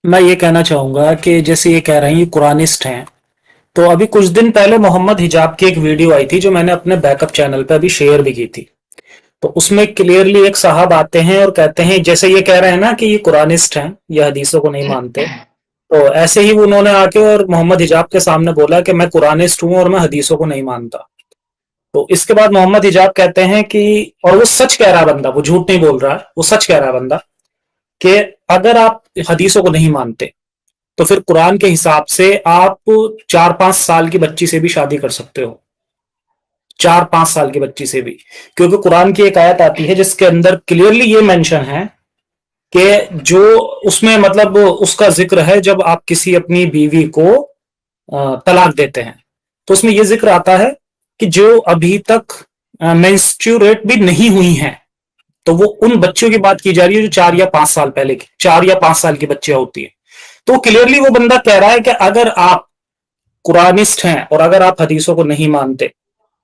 मैं ये कहना चाहूंगा कि जैसे ये कह रहे हैं ये कुरानिस्ट हैं, तो अभी कुछ दिन पहले मोहम्मद हिजाब की एक वीडियो आई थी जो मैंने अपने बैकअप चैनल पे अभी शेयर भी की थी। तो उसमें क्लियरली एक साहब आते हैं और कहते हैं, जैसे ये कह रहे हैं ना कि ये कुरानिस्ट हैं, ये हदीसों को नहीं मानते, तो ऐसे ही उन्होंने आके और मोहम्मद हिजाब के सामने बोला कि मैं कुरानिस्ट हूं और मैं हदीसों को नहीं मानता। तो इसके बाद मोहम्मद हिजाब कहते हैं कि, और वो सच कह रहा है बंदा, वो झूठ नहीं बोल रहा है, वो सच कह रहा है बंदा, कि अगर आप हदीसों को नहीं मानते तो फिर कुरान के हिसाब से आप 4-5 साल की बच्ची से भी शादी कर सकते हो। 4-5 साल की बच्ची से भी, क्योंकि कुरान की एक आयत आती है जिसके अंदर क्लियरली ये मेंशन है कि जो उसमें मतलब उसका जिक्र है जब आप किसी अपनी बीवी को तलाक देते हैं, तो उसमें यह जिक्र आता है कि जो अभी तक मेंस्ट्रुएट भी नहीं हुई हैं, तो वो उन बच्चों की बात की जा रही है जो 4 या 5 साल पहले की, 4 या 5 साल की बच्चियां होती है। तो क्लियरली वो बंदा कह रहा है कि अगर आप कुरानिस्ट हैं और अगर आप हदीसों को नहीं मानते,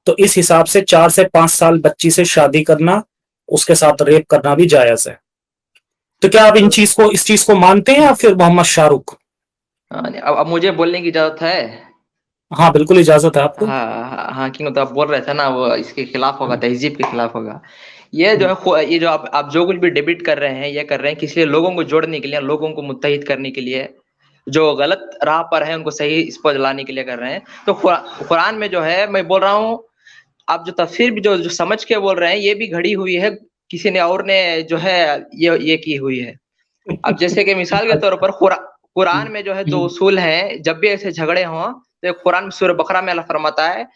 तो इस हिसाब से 4 से 5 साल बच्ची से शादी करना, उसके साथ रेप करना भी जायज है। तो क्या आप इस चीज को मानते हैं या फिर मोहम्मद शाहरुख? हाँ, अब मुझे बोलने की इजाजत है। हाँ बिल्कुल, इजाजत है आपको। हाँ हाँ हाँ, क्यों तो आप बोल रहे थे ना, वो इसके खिलाफ होगा, तहजीब के खिलाफ होगा। ये जो है ये जो आप जो कुछ भी डिबेट कर रहे हैं, ये कर रहे हैं किस लिए? लोगों को जोड़ने के लिए, लोगों को मुत्तहिद करने के लिए। जो गलत राह पर है उनको सही इस पर लाने के लिए कर रहे हैं। तो कुरान में जो है, मैं बोल रहा हूँ, आप जो तफसीर भी जो समझ के बोल रहे हैं, ये भी घड़ी हुई है, किसी ने और ने जो है ये की हुई है। अब जैसे कि मिसाल के तौर पर कुरान में जो है दो उसूल हैं, जब भी ऐसे झगड़े हों तो कुरान में सूरह बकरा में अल्लाह फरमाता है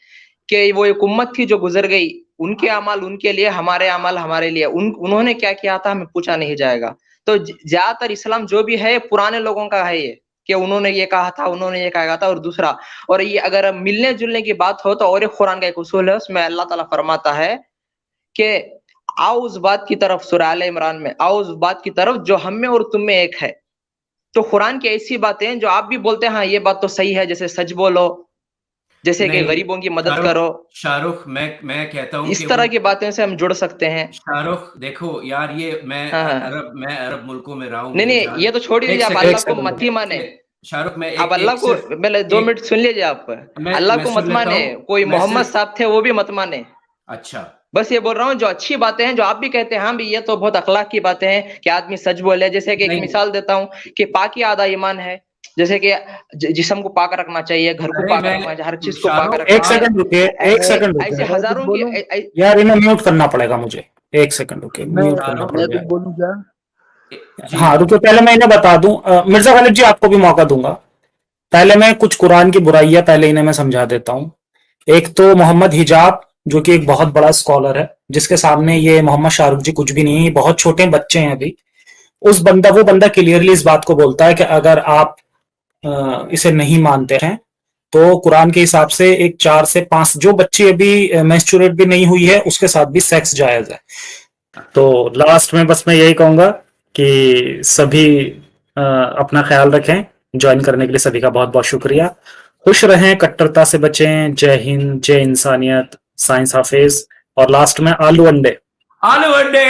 कि वो एक उम्मत थी जो गुजर गई, उनके अमल उनके लिए, हमारे अमल हमारे लिए। उन्होंने क्या किया था हमें पूछा नहीं जाएगा। तो ज्यादातर इस्लाम जो भी है पुराने लोगों का है, ये कि उन्होंने ये कहा था, उन्होंने ये कहा था। और दूसरा, और ये अगर मिलने जुलने की बात हो तो और एक कुरान का एक उसूल है, उसमें अल्लाह ताला फरमाता है कि आओ उस बात की तरफ, सूरह आले इमरान में, आओ उस बात की तरफ जो हम में और तुम में एक है। तो कुरान की ऐसी बातें हैं जो आप भी बोलते हैं हाँ ये बात तो सही है, जैसे सच बोलो, जैसे कि नहीं, गरीबों की मदद शाहरुख करो, शाहरुख मैं कहता हूँ इस कि वो तरह की बातें से हम जुड़ सकते हैं। शाहरुख देखो यार, ये हाँ हाँ, मैं अरब मुल्कों में रहा हूँ, नहीं मुझे नहीं, जान। ये तो छोड़ ही एक दीजिए, आप सेकंड एक अल्लाह को सेकंड मत ही माने। शाहरुख, मैं आप एक अल्लाह एक को, सिर्फ पहले 2 मिनट एक सुन लीजिए। आप अल्लाह मैं को मत सुन लेता माने, हूँ। कोई मैं मोहम्मद सिर्फ साहब थे वो भी मत माने। अच्छा। बस ये बोल रहा हूँ, जो अच्छी बातें हैं, जो आप भी कहते हैं हाँ भी ये तो बहुत अखलाक की बातें हैं कि आदमी सच बोले। जैसे कि एक नहीं, मिसाल देता हूँ कि पाकी आधा ईमान है। जैसे कि जिस्म को पाक रखना चाहिए, घर को अरे पाक मैं रखना चाहिए, हर चीज को पाक शाहरुख रखना एक चाहिए। सेकंड रुकिए, एक सेकंड ऐसे रुकिए। मैं कुछ हजारों की बोलूं? यार इन्हें म्यूट करना पड़ेगा मुझे। एक सेकंड रुकिए, मैं म्यूट करना शाहरुख पड़ मैं कुछ जाएगा। बोलूं क्या? जी हाँ रुकिए, पहले मैं इन्हें बता दूं, मिर्जा खालिद जी आपको भी मौका दूंगा। पहले मैं कुछ कुरान की बुराइयां पहले इन्हें मैं समझा देता हूँ। एक तो मोहम्मद हिजाब, जो कि एक बहुत बड़ा स्कॉलर है, जिसके सामने ये मोहम्मद शाहरुख जी कुछ भी नहीं है, ये बहुत छोटे बच्चे हैं अभी। वो बंदा क्लियरली इस बात को बोलता है कि अगर आप इसे नहीं मानते हैं, तो कुरान के हिसाब से एक 4 से 5 जो बच्ची अभी मेंस्ट्रुएट भी नहीं हुई है उसके साथ भी सेक्स जायज है। तो लास्ट में बस मैं यही कहूंगा कि सभी अपना ख्याल रखें। ज्वाइन करने के लिए सभी का बहुत बहुत शुक्रिया। खुश रहें, कट्टरता से बचें। जय हिंद, जय इंसानियत, साइंस हाफिज। और लास्ट में आलू अंडे। आलू अंडे।